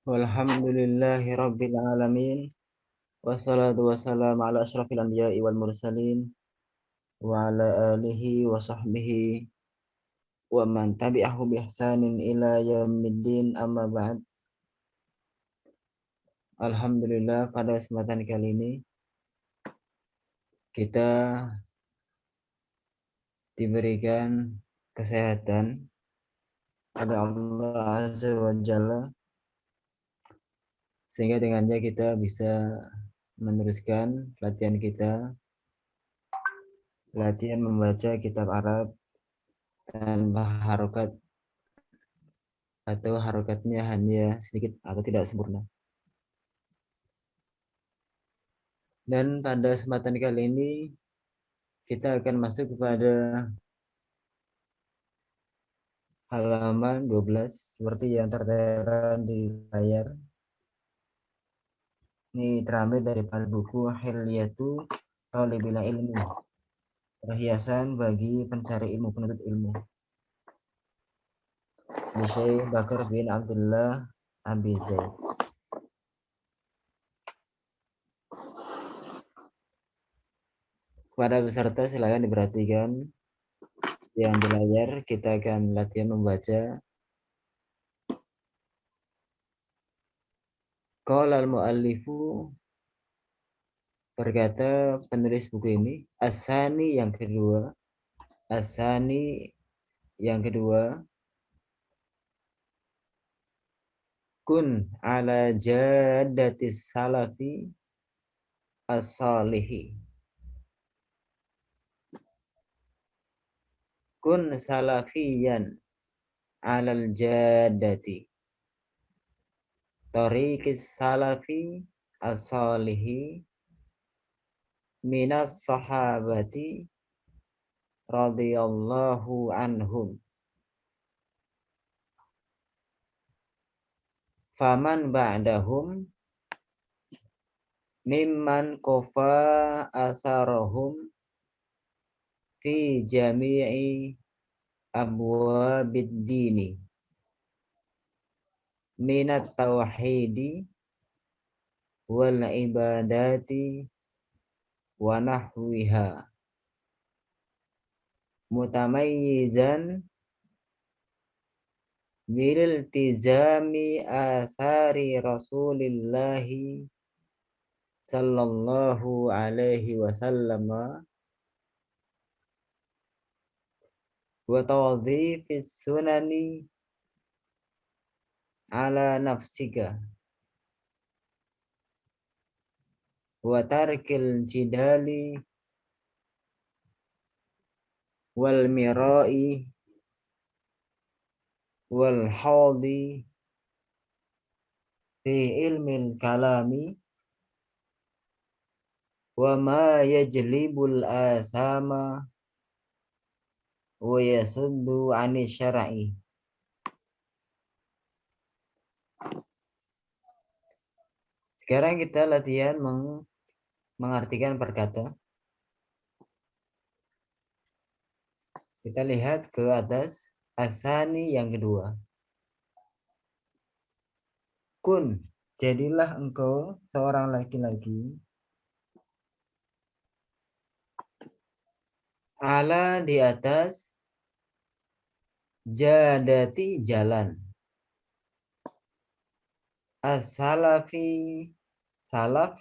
Walhamdulillahi rabbil alamin. Wassalatu wassalamu ala asyrafil anbiya'i wal mursalin wa ala alihi wa sahbihi wa man tabi'ahu bi ihsanin ila yaumiddin, amma ba'd. Alhamdulillah, pada kesempatan kali ini kita diberikan kesehatan oleh Allah Azza wa Jalla, sehingga dengannya kita bisa meneruskan latihan membaca kitab Arab tanpa harokat atau harokatnya hanya sedikit atau tidak sempurna. Dan pada kesempatan kali ini kita akan masuk kepada halaman 12 seperti yang tertera di layar. Ini terambil dari buku Hilyatu Thalibil Ilmi, perhiasan bagi pencari ilmu, penuntut ilmu, di Syekh Bakar bin Abdullah Abi Zaid. Pada peserta silakan diperhatikan yang di layar. Kita akan latihan membaca. Qala al-muallifu, berkata penulis buku ini, Asani yang kedua, kun ala jadatis salafi as-salihi. Kun salafiyan alal jadati tariqis salafi as-salihi minas sahabati radhiyallahu anhum. Faman ba'dahum mimman kofa asarahum fi jami'i abwabid dini minat tauhidi wal ibadati wa nahwiha, mutamayyizan bil iltizami asari Rasulillahi sallallahu alaihi wasallam wa tawadhifis sunani ala nafsika wa tarkil jidali wal mirai wal hawdi fi ilmil kalami wa ma yajlibul asama wa yasuddu anis syar'i. Sekarang kita latihan mengartikan perkata. Kita lihat ke atas. Asani yang kedua. Kun, jadilah engkau seorang laki-laki. Ala, di atas. Jadati, jalan. As-salafi, salaf.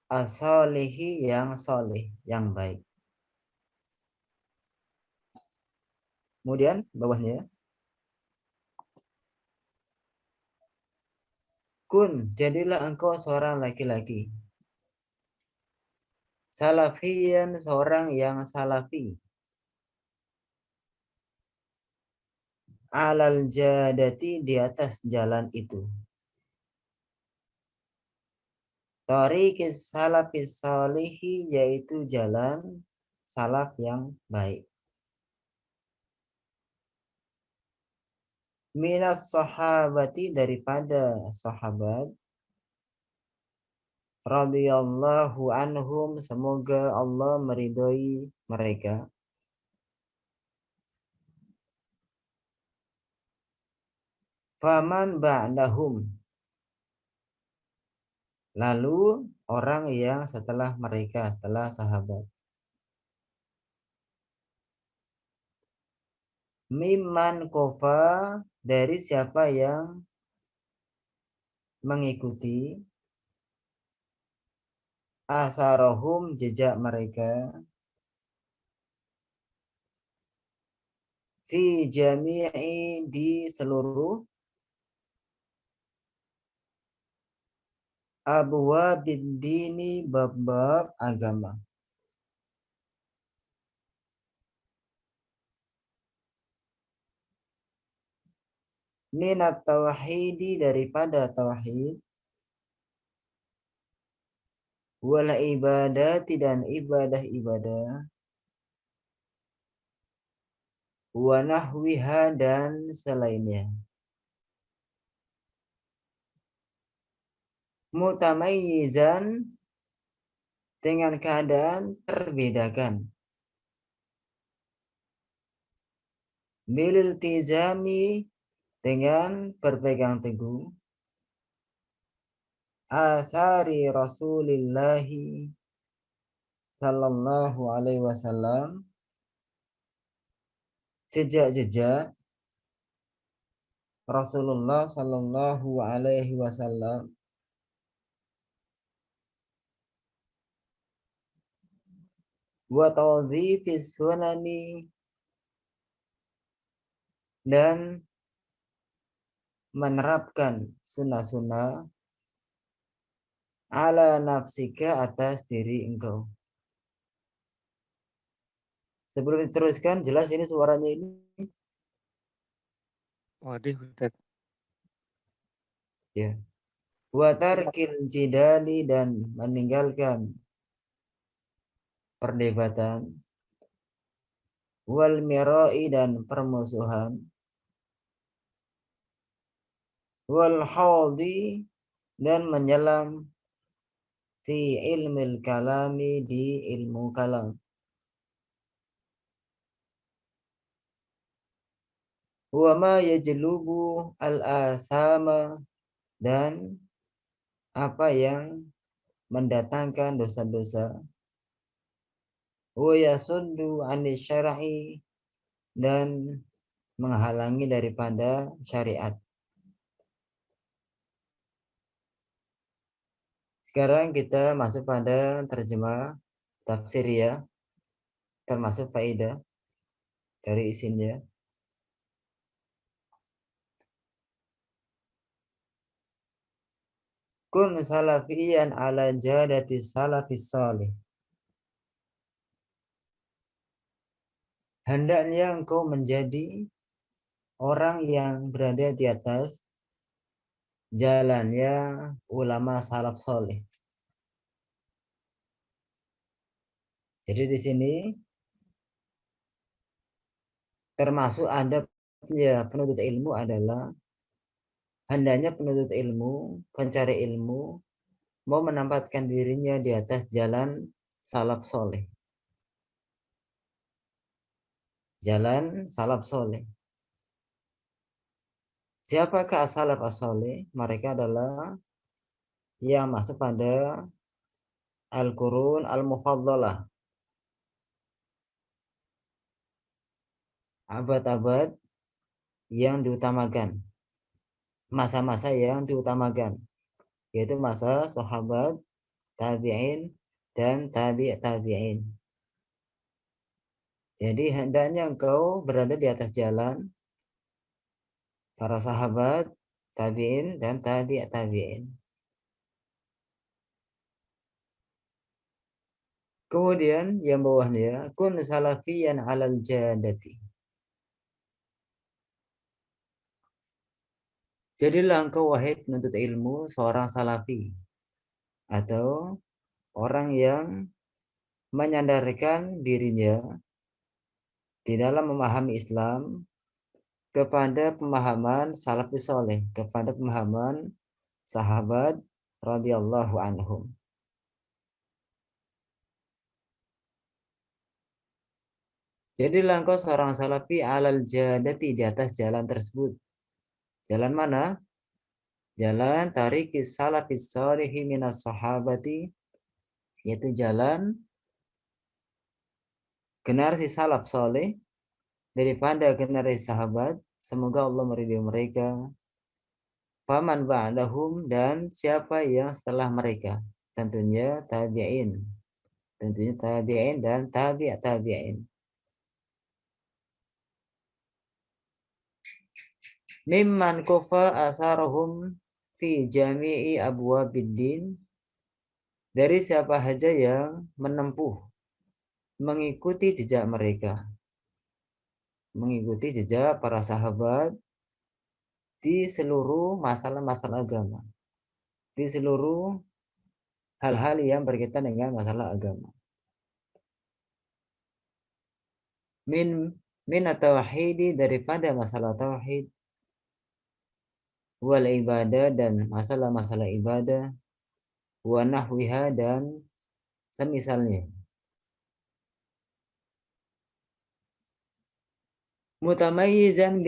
As-solihi, yang solih, yang baik. Kemudian bawahnya. Kun, jadilah engkau seorang laki-laki. Salafiyan, seorang yang salafi. Alal jadati, di atas jalan itu. Tariqis salafis salihi, yaitu jalan salaf yang baik. Minas sahabati, daripada sahabat. Radhiyallahu anhum, semoga Allah meridhoi mereka. Faman ba'dahum. Lalu orang yang setelah mereka, setelah sahabat. Mimman kofa, dari siapa yang mengikuti asarohum, jejak mereka, fi jami'i, di seluruh abwabid dini, bab-bab agama. Minat tauhidi, daripada tauhid, wal ibadati, dan ibadah-ibadah, wa nahwiha, dan selainnya. Mutamayyizan, dengan keadaan terbedakan. Bilil tizami, dengan berpegang teguh, asari Rasulillahi sallallahu alaihi wasallam, jejak-jejak Rasulullah sallallahu alaihi wasallam, wa tawdhifis sunani, dan menerapkan sunnah-sunnah, ala nafsika, atas diri engkau. Sebelum diteruskan, jelas ini suaranya ini? Waduh, Ustaz. Ya. Wa tarkil jidali, dan meninggalkan perdebatan, wal mirai, dan permusuhan, wal haudi, dan menyelam, fi ilmil kalami, di ilmu kalam. Wa ma yajlubu al-asama, dan apa yang mendatangkan dosa-dosa, wa yasuddu anis syar'i, dan menghalangi daripada syariat. Sekarang kita masuk pada terjemah tafsir ya, termasuk faedah dari isinya. Kun salafiyan ala jadati salafis salih. Hendaknya engkau menjadi orang yang berada di atas jalannya ulama salaf soleh. Jadi di sini termasuk adabnya penuntut ilmu adalah hendaknya penuntut ilmu, pencari ilmu, mau menempatkan dirinya di atas jalan salaf soleh. Jalan salaf soleh. Siapakah salaf soleh? Mereka adalah yang masuk pada al-qurun al-mufaddalah, abad-abad yang diutamakan, masa-masa yang diutamakan, yaitu masa sahabat, tabi'in, dan tabi'in. Jadi hendaknya engkau berada di atas jalan para sahabat, tabi'in, dan tabi'in. Kemudian yang bawahnya, kun salafiyan alal jadati. Jadilah engkau wahai penuntut ilmu seorang salafi, atau orang yang menyandarkan dirinya di dalam memahami Islam kepada pemahaman salafus soleh, kepada pemahaman sahabat radhiyallahu anhum. Jadilah engkau seorang salafi alal jadati, di atas jalan tersebut. Jalan mana? Jalan tarikis salafis shalihi minas sahabati, yaitu jalan generasi salaf soleh daripada generasi sahabat, semoga Allah meridhai mereka. Faman ba'dahum, dan siapa yang setelah mereka, tentunya tabi'in, dan tabi'in. Mimman kufa asarahum fi jami'i abwabiddin, dari siapa saja yang menempuh, mengikuti jejak mereka, mengikuti jejak para sahabat di seluruh masalah-masalah agama, di seluruh hal-hal yang berkaitan dengan masalah agama. Min at-tauhidi, daripada masalah tauhid, wal ibadah, dan masalah-masalah ibadah, wa nahwiha, dan semisalnya. Mutamayyizan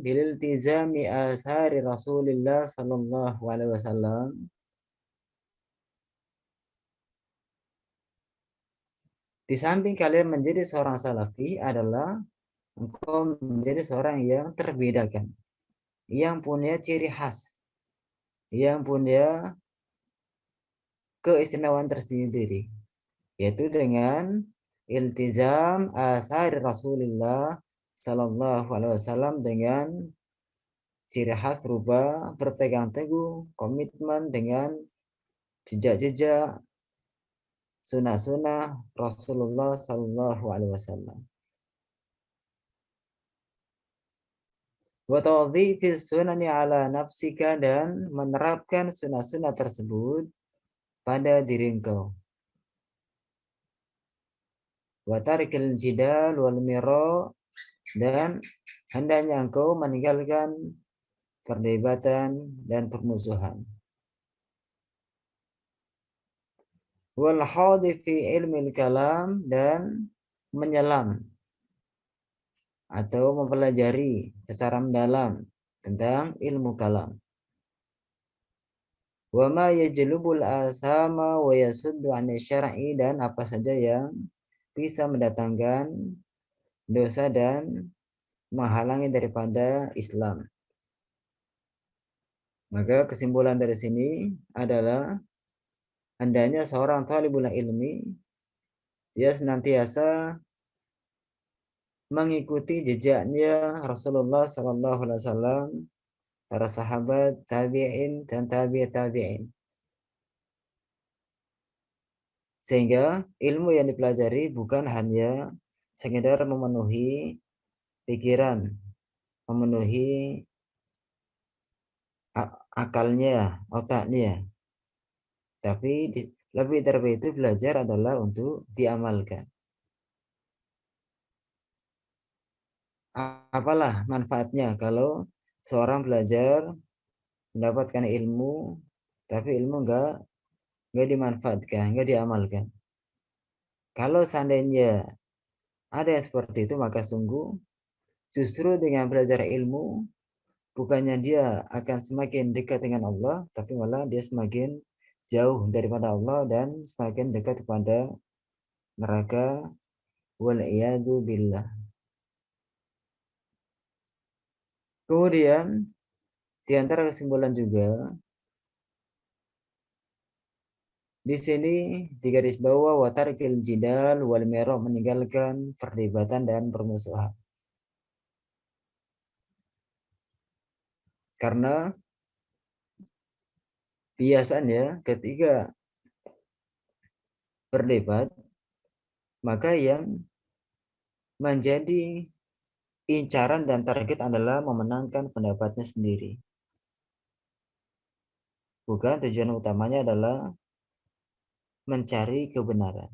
bililtizami asari Rasulillah sallallahu alaihi wasallam, di samping kalian menjadi seorang salafi adalah engkau menjadi seorang yang terbedakan, yang punya ciri khas, yang punya keistimewaan tersendiri, yaitu dengan iltizam asari Rasulullah sallallahu alaihi wasallam, dengan ciri khas berupa berpegang teguh, komitmen dengan jejak-jejak sunnah-sunnah Rasulullah sallallahu alaihi wasallam. Wa tawdhifis sunani ala nafsika, dan menerapkan sunnah-sunnah tersebut pada diri engkau. Wa tarikil jidal wal mira, dan hendaknya engkau meninggalkan perdebatan dan permusuhan. Wal hadhi fi ilmil kalam, dan menyelam atau mempelajari secara mendalam tentang ilmu kalam. Wa ma yajlubul asama wa yasuddu 'ani syar'i, dan apa saja yang bisa mendatangkan dosa dan menghalangi daripada Islam. Maka kesimpulan dari sini adalah hendaknya seorang talibul ilmi dia senantiasa mengikuti jejaknya Rasulullah sallallahu alaihi wasallam, para sahabat, tabi'in, dan tabi'in. Sehingga ilmu yang dipelajari bukan hanya sekedar memenuhi pikiran, memenuhi akalnya, otaknya, tapi lebih dari itu belajar adalah untuk diamalkan. Apalah manfaatnya kalau seorang belajar mendapatkan ilmu, tapi ilmu enggak dimanfaatkan, enggak diamalkan. Kalau seandainya ada yang seperti itu, maka sungguh justru dengan belajar ilmu, bukannya dia akan semakin dekat dengan Allah, tapi malah dia semakin jauh daripada Allah dan semakin dekat kepada neraka. Wal iyadu billah. Kemudian di antara kesimpulan juga di sini digaris bawah watarkil jidal wal mira, meninggalkan perdebatan dan permusuhan. Karena biasanya ketika berdebat, maka yang menjadi incaran dan target adalah memenangkan pendapatnya sendiri. Bukan tujuan utamanya adalah mencari kebenaran.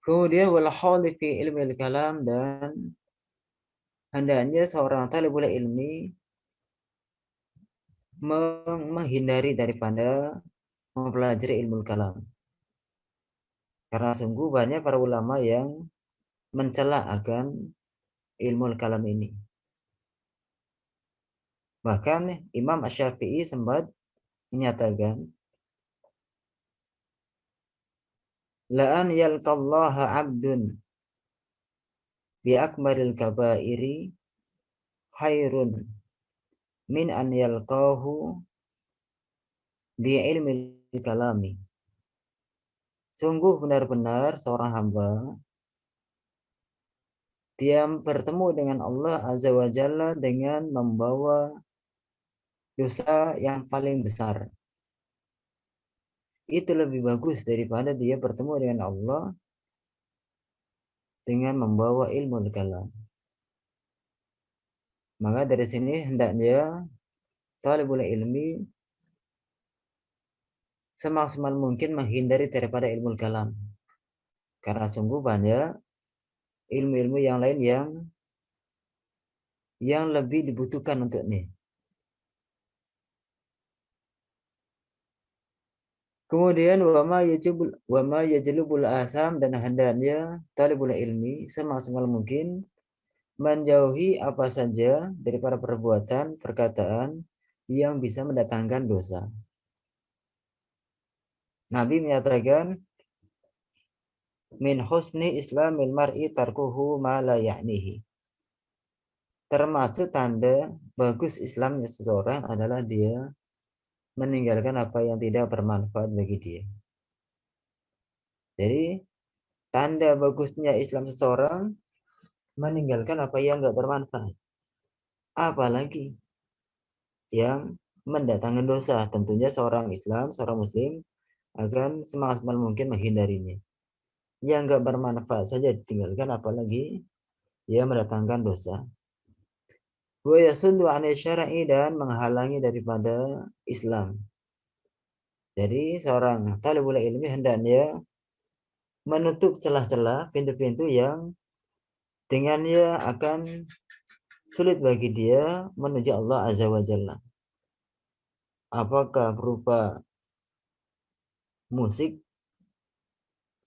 Kemudian wal khawli fi ilmil kalam, dan hendaknya seorang talibul ilmi menghindari daripada mempelajari ilmu kalam. Karena sungguh banyak para ulama yang mencela akan ilmu kalam ini. Bahkan Imam Asy-Syafi'i sempat menyatakan, la an yalqallaha 'abdun bi akbaril kabairi khairun min an yalqahu bi ilmil kalami. Sungguh benar-benar seorang hamba dia bertemu dengan Allah Azza wa Jalla dengan membawa dosa yang paling besar. Itu lebih bagus daripada dia bertemu dengan Allah dengan membawa ilmu kalam. Maka dari sini hendaknya talibul ilmi semaksimal mungkin menghindari daripada ilmu kalam. Karena sungguh banyak ilmu-ilmu yang lain yang lebih dibutuhkan untuknya. Kemudian wama yajlubul asam, dan hendaknya talibul ilmi semaksimal mungkin menjauhi apa saja daripada perbuatan, perkataan yang bisa mendatangkan dosa. Nabi menyatakan, min husni islamil mar'i tarkuhu ma la ya'nihi. Termasuk tanda bagus Islamnya seseorang adalah dia meninggalkan apa yang tidak bermanfaat bagi dia. Jadi tanda bagusnya Islam seseorang meninggalkan apa yang nggak bermanfaat, apalagi yang mendatangkan dosa. Tentunya seorang Islam, seorang Muslim akan semaksimal mungkin menghindarinya. Yang nggak bermanfaat saja ditinggalkan, apalagi yang mendatangkan dosa. Wa yasundu an syar'i, dan menghalangi daripada Islam. Jadi seorang talibul ilmi hendaknya menutup celah-celah, pintu-pintu yang dengannya akan sulit bagi dia menuju Allah Azza wa Jalla. Apakah berupa musik,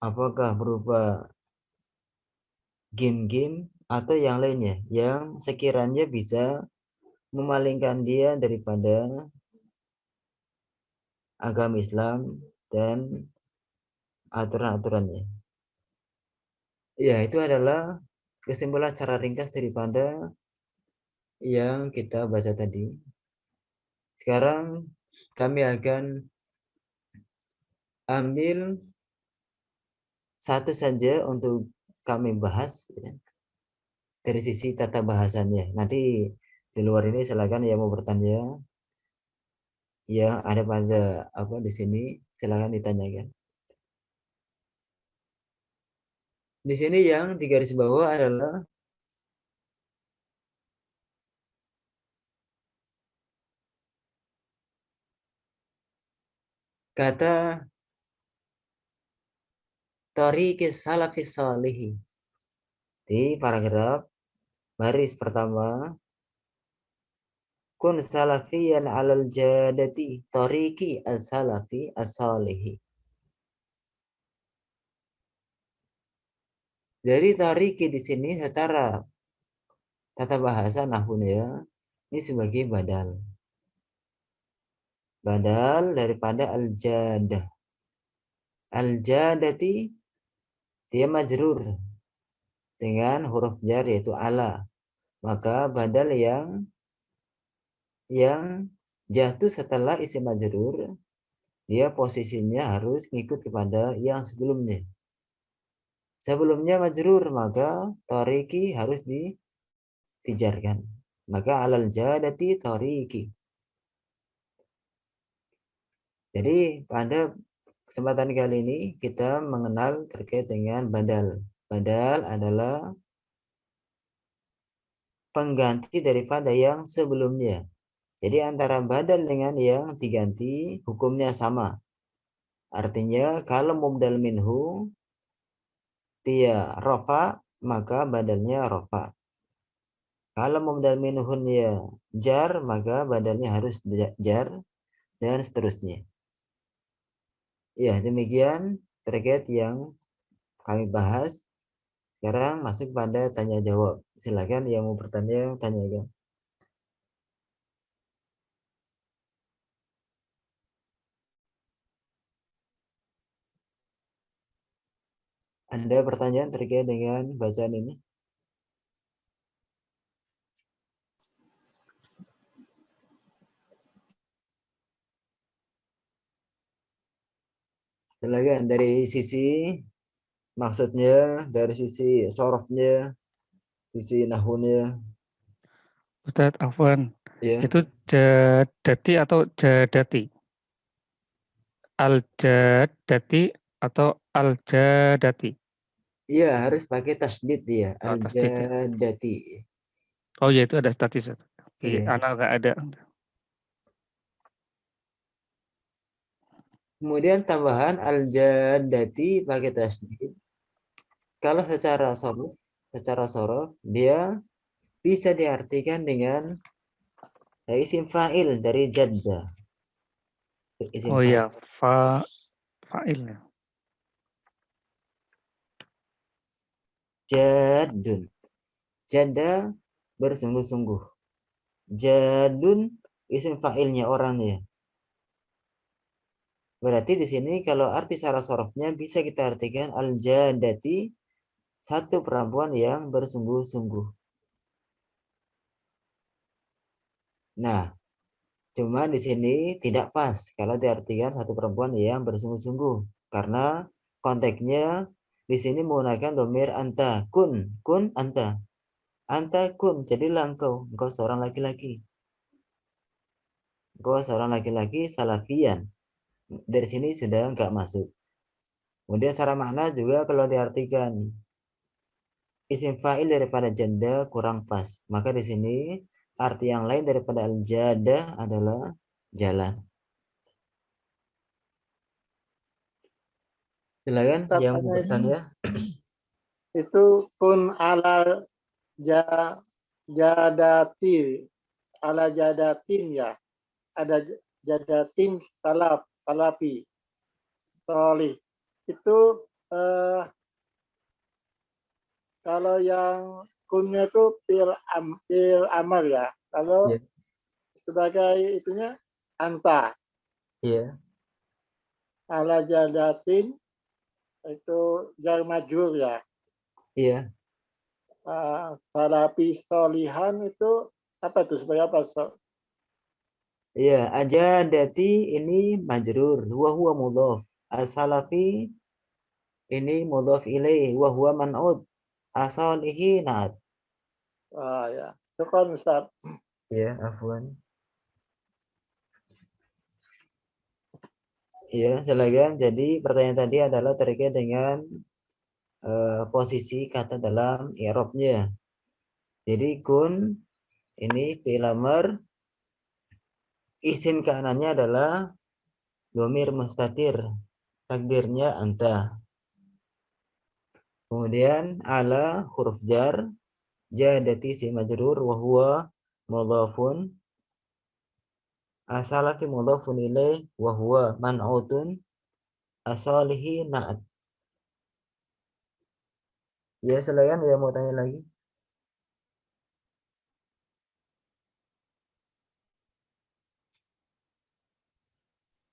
apakah berupa game-game, atau yang lainnya yang sekiranya bisa memalingkan dia daripada agama Islam dan aturan-aturannya. Ya, itu adalah kesimpulan secara ringkas daripada yang kita baca tadi. Sekarang kami akan ambil satu saja untuk kami bahas, ya, dari sisi tata bahasannya. Nanti di luar ini silakan yang mau bertanya, ya ada pada apa di sini, silakan ditanyakan. Di sini yang di garis bawah adalah kata tariqis salafis salihi. Di paragraf baris pertama, kun salafiyan alal jadati tariqi as-salafi as-salihi. Dari tariki di sini secara tata bahasa nahwunya ini sebagai badal. Badal daripada al-jadah. Al-jadati dia majrur dengan huruf jar yaitu ala. Maka badal yang jatuh setelah isim majrur, dia posisinya harus ngikut kepada yang sebelumnya. Sebelumnya majrur, maka tariki harus ditijarkan. Maka alal jadati tariki. Jadi pada kesempatan kali ini kita mengenal terkait dengan badal. Badal adalah pengganti daripada yang sebelumnya. Jadi antara badal dengan yang diganti hukumnya sama. Artinya kalau mubdal minhu dia rofa, maka badalnya rofa. Kalau mubdal minhun ya jar, maka badalnya harus jar, dan seterusnya. Ya, demikian terkait yang kami bahas. Sekarang masuk pada tanya jawab. Silakan yang mau bertanya, tanyakan. Ada pertanyaan terkait dengan bacaan ini? Silakan dari sisi maksudnya, dari sisi sorofnya, sisi nahwunya. Ustadz Afwan, Ya, itu jadati atau jadati? Al-jadati atau al-jadati? iya harus pakai tasdid dia. Oh, tasdid ya. Al-jadati. Oh ya, itu ada statis. Oke, Iya. anak nggak ada. Kemudian tambahan al-jadati pakai tasdid. Kalau secara sorof dia bisa diartikan dengan isim fa'il dari jadda. Isim Oh fa'il. ya, fa'il ya. Jadun. Jada bersungguh-sungguh. Jadun isim fa'ilnya orangnya. Berarti di sini kalau arti secara sorofnya bisa kita artikan al-jadati, satu perempuan yang bersungguh-sungguh. Nah, cuma di sini tidak pas kalau diartikan satu perempuan yang bersungguh-sungguh. Karena konteksnya di sini menggunakan domir anta. Kun anta. Anta kun, jadilah engkau seorang laki-laki. Engkau seorang laki-laki salafian. Dari sini sudah enggak masuk. Kemudian secara makna juga kalau diartikan isim fa'il daripada janda kurang pas. Maka di sini arti yang lain daripada al-jada adalah jalan. Silakan Ustaz yang mau tanya ini, bertanya. itu kun ala ja, jadati, ala jadatin ya. Ada jadatin salafi, solih. Itu kalau yang kunnya itu fil amar ya. Kalau Iya, sebagai itunya anta, iya, ala jadatin itu jar majrur ya. iya. Salafi solihan itu apa itu sebagai apa? Iya, aja dati ini majrur, wa huwa mudhaf. As-salafi ini mudhaf ilaih, wa huwa man'ud. Asalihi na'at. Ya, syukran Ustaz. Iya, afwan. Iya, silakan. Jadi pertanyaan tadi adalah terkait dengan posisi kata dalam i'rabnya. Jadi kun ini fi'il amr, isim kanannya adalah dhamir mustatir. Takdirnya anta. Kemudian ala huruf jar, jadati si majrur wa huwa mudhafun, asalafi mudhafun ilaih wa huwa man'utun, asalihi na'at. Ya, silakan ya mau tanya lagi.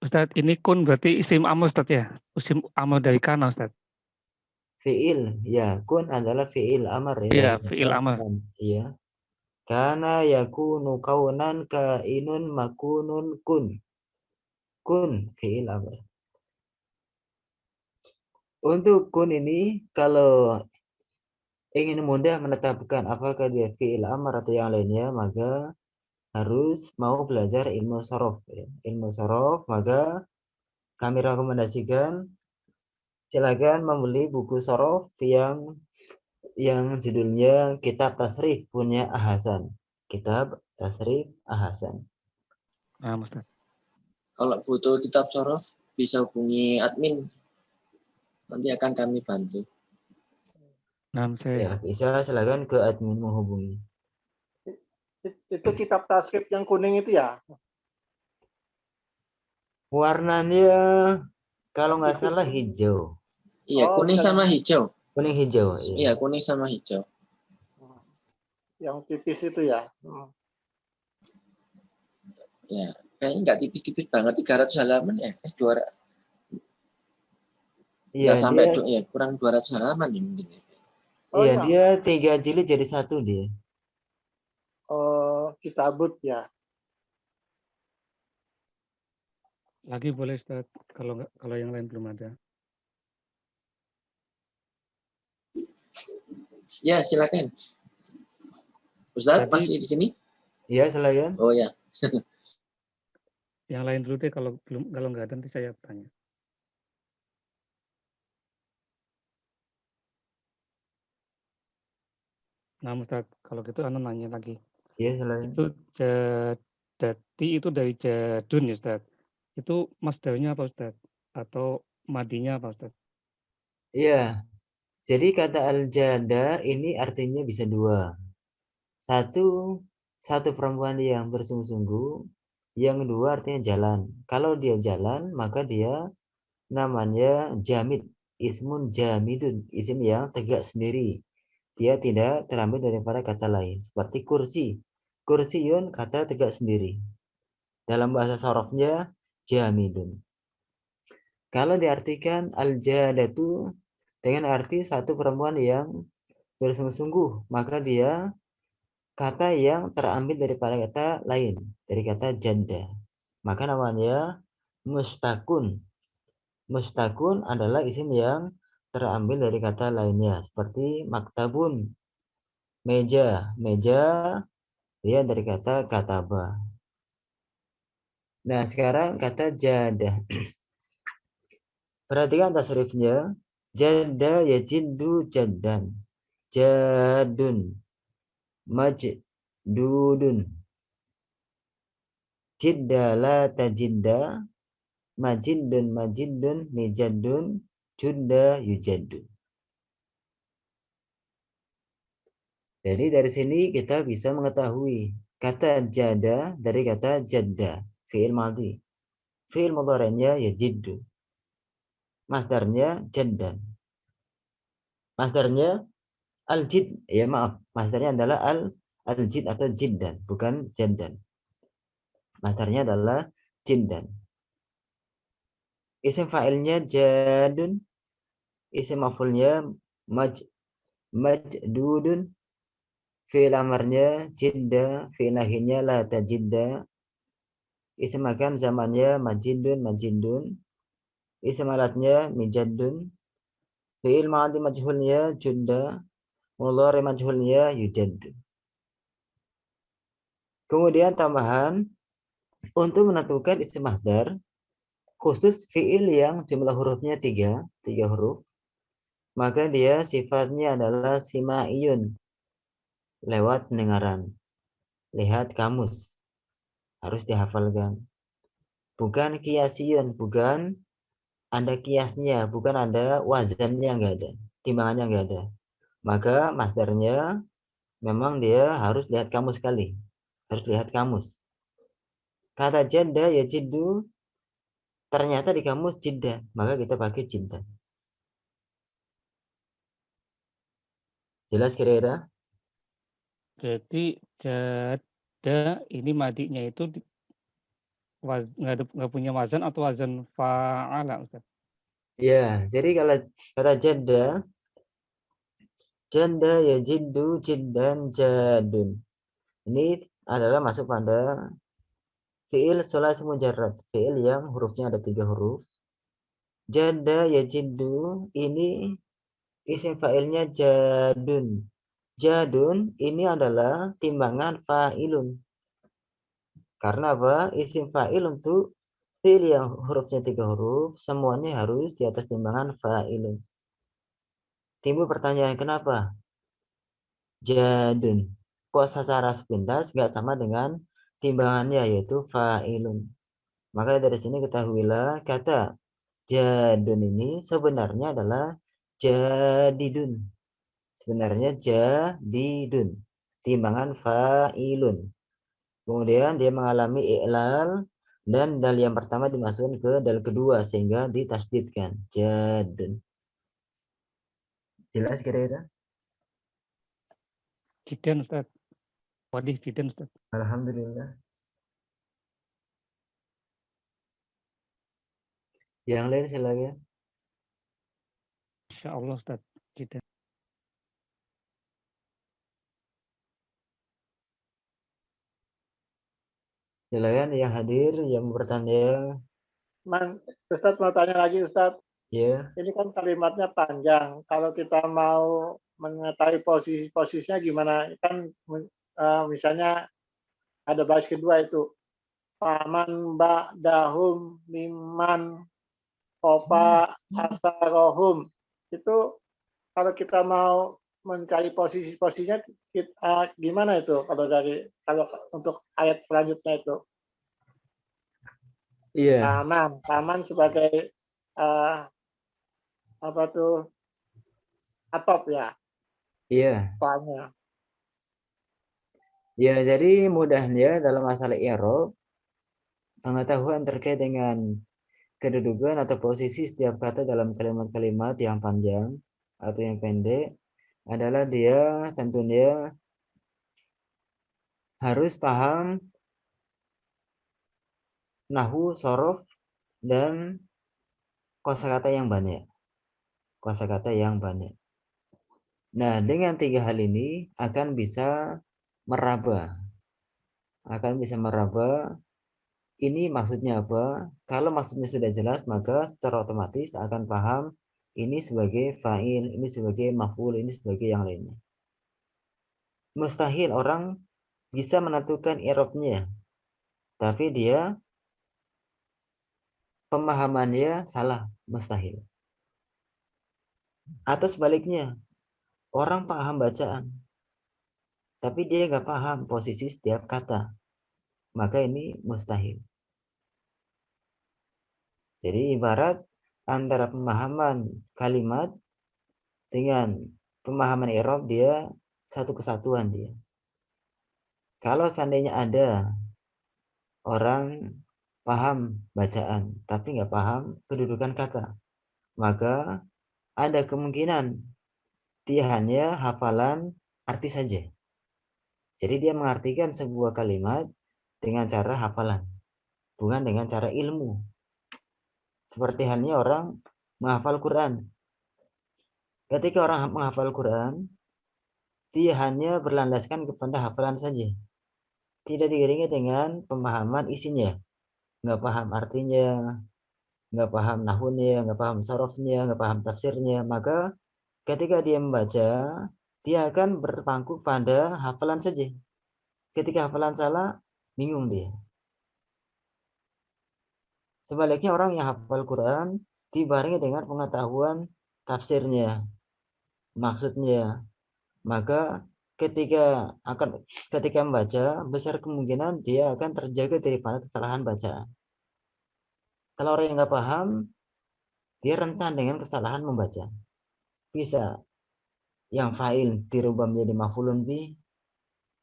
Ustadz, ini kun berarti isim amr Ustadz ya? Isim amr dari kana Ustadz? Fi'il, ya, kun adalah fi'il amar ya Iya, dari kata fi'il amr. kan, iya. Kana yakunu kaunan kainun makunun kun. Kun fi'il amr. Untuk kun ini kalau ingin mudah menetapkan apakah dia fi'il amr atau yang lainnya, maka harus mau belajar ilmu sorof ya. Ilmu sorof, maka kami rekomendasikan silakan membeli buku sorof yang judulnya Kitab Tasrif punya Ahasan. Kitab Tasrif Ahasan. Nah, Ustadz. Kalau butuh kitab sorof bisa hubungi admin, nanti akan kami bantu. Nah, Ya, bisa silakan ke admin menghubungi. Itu kitab tasrif yang kuning itu ya? Warnanya kalau nggak salah hijau. Iya, kuning bukan sama hijau. Kuning hijau. Iya. Iya, kuning sama hijau. Yang tipis itu ya. Ya, kayaknya nggak tipis-tipis banget, 300 halaman ya. 200, Iya, nggak sampai dia ya, kurang 200 halaman ya mungkin. Oh, iya, yang dia 3 jilid jadi 1 dia. Kitabut ya. Lagi boleh Ustaz, kalau yang lain belum ada. Ya, silakan. Ustadz, Tadi- masih di sini? Iya, silakan. Oh ya. Yang lain dulu deh, kalau nggak ada nanti saya tanya. Nah, Ustaz, kalau gitu Anda nanya lagi. Iya, silakan. Itu jadati itu dari jadun ya Ustaz. Itu masdarnya apa Ustaz? Atau madinya apa Ustaz? Iya. Jadi kata al-jada ini artinya bisa 2. Satu perempuan yang bersungguh-sungguh, yang kedua artinya jalan. Kalau dia jalan, maka dia namanya jamid, ismun jamidun, isim yang tegak sendiri. Dia tidak terambil daripada kata lain. Seperti kursi. Kursiyun kata tegak sendiri. Dalam bahasa sorofnya jamidun. Kalau diartikan al-jadatu dengan arti satu perempuan yang bersungguh-sungguh, maka dia kata yang terambil daripada kata lain, dari kata janda. Maka namanya mustakun. Mustakun adalah isim yang terambil dari kata lainnya, seperti maktabun, meja. Meja dia dari kata kataba. Nah, sekarang kata jadah. Perhatikan tasrifnya. Jada yajiddu jaddan. Jadun. Majdudun. Jidda la tajidda. Majidun majidun mijadun. Judda yujaddu. Jadi dari sini kita bisa mengetahui kata jada dari kata jadda, fi'il madhi. Fi'il mudhari'nya yajiddu. Masdarnya jaddan. Masdarnya al-jid, ya maaf, masdarnya adalah al-jid atau jiddan, bukan jaddan. Masdarnya adalah jiddan. Isim fa'ilnya jadun, isim maf'ulnya majdudun, fi'il amarnya jidda, fi'il nahinya la tajidda, isim makan zamannya majidun, isim alatnya mijadun, fi'il madhi majhulnya judda, mudhari majhulnya yujaddu. Kemudian tambahan untuk menentukan isim masdar khusus fi'il yang jumlah hurufnya 3 huruf, maka dia sifatnya adalah sima'iyun, lewat pendengaran. Lihat kamus, harus dihafalkan. Bukan kiasiyun, bukan ada kiasnya, bukan ada wazannya, nggak ada, timbangannya nggak ada. Maka masdarnya memang dia harus lihat kamus sekali, harus lihat kamus. Kata jadda ya jiddu, ternyata di kamus jidda, maka kita pakai jidda. Jelas kira-kira? Jadi jada ini madinya itu nggak punya wazan atau wazan fa'ala Ustaz? Ya, jadi kalau kata janda ya jiddu jiddan jadun. Ini adalah masuk pada fi'il sulasi mujarrad, fi'il yang hurufnya ada 3 huruf. Janda ya jiddu ini isim fa'ilnya jadun. Jadun ini adalah timbangan fa'ilun. Karena apa? Isim fa'il untuk fi'il yang hurufnya 3 huruf, semuanya harus di atas timbangan fa'ilun. Timbul pertanyaan, kenapa? Jadun. Kok secara sepintas nggak sama dengan timbangannya, yaitu fa'ilun. Maka dari sini ketahuilah kata jadun ini sebenarnya adalah jadidun. Sebenarnya jadidun. Timbangan fa'ilun. Kemudian dia mengalami i'lal dan dal yang pertama dimasukkan ke dal kedua sehingga ditasdidkan jadun. Jelas kira-kira? Jidan Ustaz. Wadih jidan Ustaz. Alhamdulillah. Yang lain silakan. Insya Allah Ustaz. Jidan. Silakan yang hadir yang bertanya. Ustadz mau tanya lagi Ustadz. Ya, Ini kan kalimatnya panjang. Kalau kita mau mengetahui posisinya gimana? Kan misalnya ada baris kedua itu. Paman ba'dahum miman opa asarohum. Itu kalau kita mau mencari posisinya gimana itu kalau untuk ayat selanjutnya itu? iya, Paman sebagai apa tuh atop ya iya. soalnya. Ya, jadi mudahnya dalam masalah i'rab, pengetahuan terkait dengan kedudukan atau posisi setiap kata dalam kalimat-kalimat yang panjang atau yang pendek adalah dia tentunya harus paham nahwu, sorof, dan kosakata yang banyak. Kosakata yang banyak. Nah, dengan 3 hal ini akan bisa meraba. Ini maksudnya apa? Kalau maksudnya sudah jelas, maka secara otomatis akan paham ini sebagai fa'il, ini sebagai maf'ul, ini sebagai yang lainnya. Mustahil orang bisa menentukan i'rabnya, tapi dia pemahamannya salah, mustahil. Atau sebaliknya, orang paham bacaan, tapi dia nggak paham posisi setiap kata, maka ini mustahil. Jadi ibarat antara pemahaman kalimat dengan pemahaman i'rab, dia satu kesatuan dia. Kalau seandainya ada orang paham bacaan tapi nggak paham kedudukan kata, maka ada kemungkinan dia hanya hafalan arti saja. Jadi dia mengartikan sebuah kalimat dengan cara hafalan, bukan dengan cara ilmu. Seperti halnya orang menghafal Quran. Ketika orang menghafal Quran, dia hanya berlandaskan kepada hafalan saja, tidak diiringi dengan pemahaman isinya. Nggak paham artinya, nggak paham nahwunya, nggak paham sarofnya, nggak paham tafsirnya. Maka ketika dia membaca, dia akan berpangku pada hafalan saja. Ketika hafalan salah, bingung dia. Sebaliknya orang yang hafal Quran dibarengi dengan pengetahuan tafsirnya, maksudnya, maka ketika membaca, besar kemungkinan dia akan terjaga daripada kesalahan bacaan. Kalau orang yang nggak paham, dia rentan dengan kesalahan membaca. Bisa yang fa'il dirubah menjadi maf'ulun bih,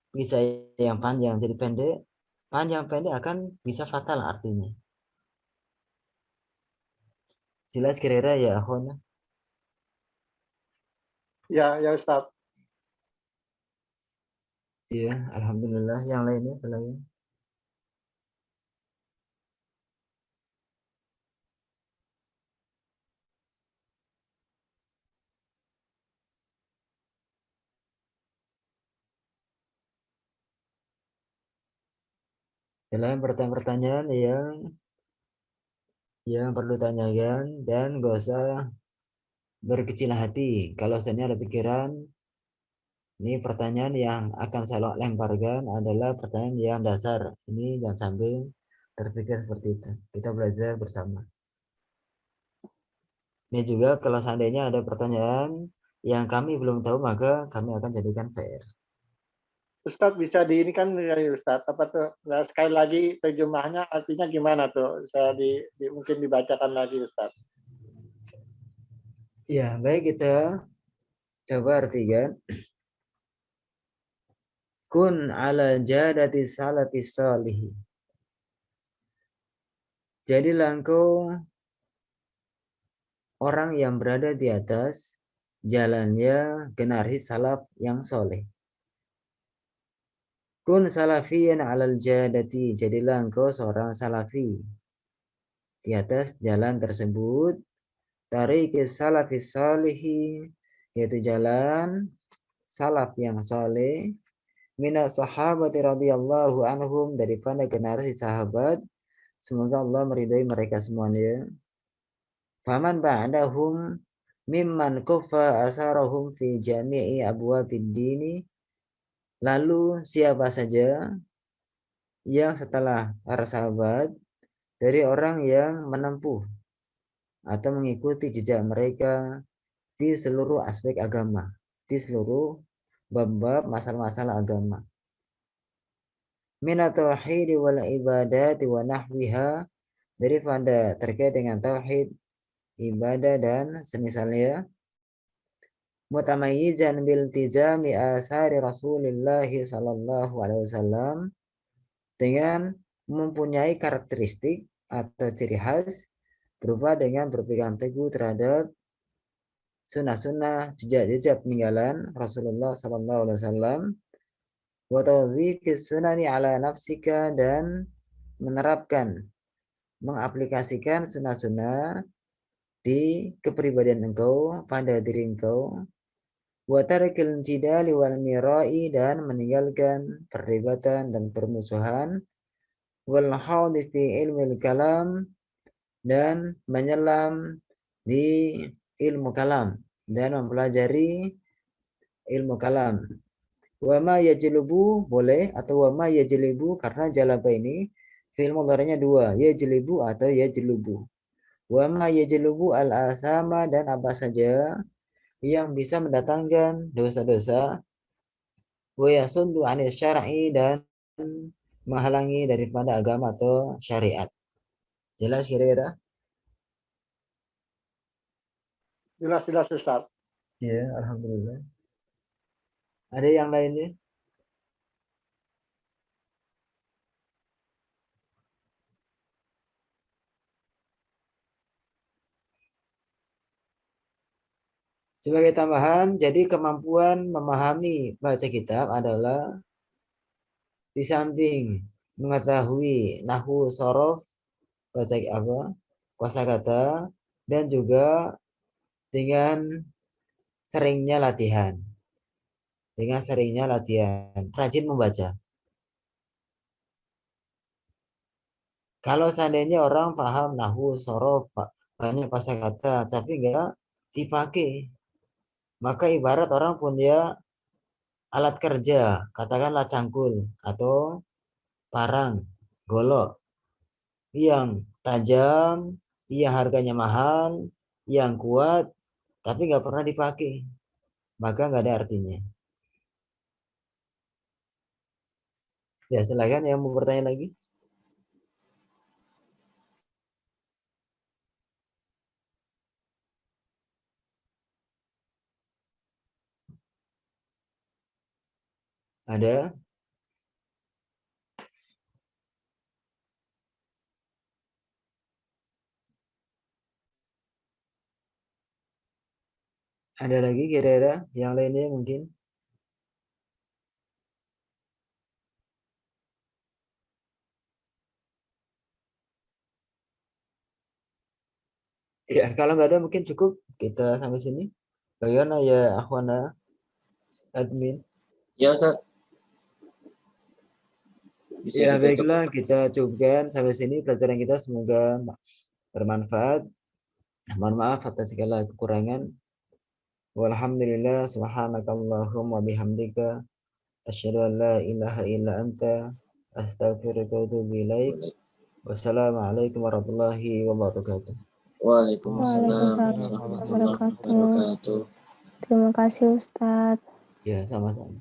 bisa yang panjang jadi pendek. Panjang pendek akan bisa fatal artinya. Jelas kira-kira ya akhwan? Ya Ustaz. Iya, alhamdulillah. Yang lainnya selain. Selain pertanyaan-pertanyaan yang perlu tanyakan, dan gak usah berkecil hati kalau seandainya ada pikiran ini pertanyaan yang akan saya lemparkan adalah pertanyaan yang dasar. Ini jangan sampai terpikir seperti itu. Kita belajar bersama. Ini juga kalau seandainya ada pertanyaan yang kami belum tahu, maka kami akan jadikan PR. Ustadz bisa ini kan ya Ustadz apa tuh sekali lagi terjemahnya artinya gimana tuh? Saya mungkin dibacakan lagi Ustadz. Ya, baik, kita coba artikan. Kun ala jadati salafi salihi. Jadilah engkau orang yang berada di atas jalannya generasi salaf yang soleh. Kun salafiyan alal jadati, jadilah engkau seorang salafi di atas jalan tersebut. Tariqis salafis salihi, yaitu jalan salaf yang soleh. Minas sahabati radhiyallahu anhum, daripada generasi sahabat, semoga Allah meridai mereka semuanya. Faman ba'dahum mimman kufa asarahum fi jami'i abwabid dini, lalu siapa saja yang setelah para sahabat dari orang yang menempuh atau mengikuti jejak mereka di seluruh aspek agama, di seluruh bab-bab masalah-masalah agama. Minat tauhid wal ibadat wa nahwiha, daripada terkait dengan tauhid, ibadah dan semisalnya. Mutamayyizan bil tizami asari Rasulullah sallallahu alaihi wasallam, dengan mempunyai karakteristik atau ciri khas berupa dengan berpegang teguh terhadap sunnah-sunnah, jejak-jejak peninggalan Rasulullah sallallahu alaihi wasallam. Wa tawdhiqis sunani ala nafsika, dan menerapkan, mengaplikasikan sunnah-sunnah di kepribadian engkau, pada diri engkau. Wa tarkil jidali wal mirai, dan meninggalkan perdebatan dan permusuhan. Wal khawdi fi ilmil kalam, dan menyelam di ilmu kalam dan mempelajari ilmu kalam. Wa ma yajlubu, boleh, atau wa ma yajlibu, karena jalaba ini fi'il mudhari'nya dua, yajlibu atau yajlubu. Wa ma yajlubu al-asama, dan apa saja yang bisa mendatangkan dosa-dosa. Wa yasuddu 'anil syar'i, dan menghalangi daripada agama atau syariat. Jelas kira-kira? Jelas Ustaz. Ya, alhamdulillah. Ada yang lainnya? Sebagai tambahan, jadi kemampuan memahami baca kitab adalah di samping mengetahui nahwu, sorof, baca kosakata, dan juga dengan seringnya latihan. Dengan seringnya latihan, rajin membaca. Kalau seandainya orang paham nahwu, sorof, banyak kosakata, tapi enggak dipakai, maka ibarat orang punya alat kerja, katakanlah cangkul atau parang, golok, yang tajam, yang harganya mahal, yang kuat, tapi nggak pernah dipakai, maka nggak ada artinya. Ya, silakan yang mau bertanya lagi. Ada? Ada lagi kira-kira yang lainnya mungkin? Ya, kalau nggak ada mungkin cukup kita sampai sini. Bagaimana ya akhwana admin? Ya Ustaz. Bisa Ya, ditutup. baiklah, kita cukupkan sampai sini pelajaran kita, semoga bermanfaat. Mohon maaf atas segala kekurangan. Walhamdulillah, subhanakallahumma bihamdika, asyhadu an la ilaha illa anta, astaghfiruka wa atubu ilaik. Wassalamualaikum warahmatullahi wabarakatuh. Waalaikumsalam warahmatullahi wabarakatuh. Terima kasih Ustadz. Ya, sama-sama.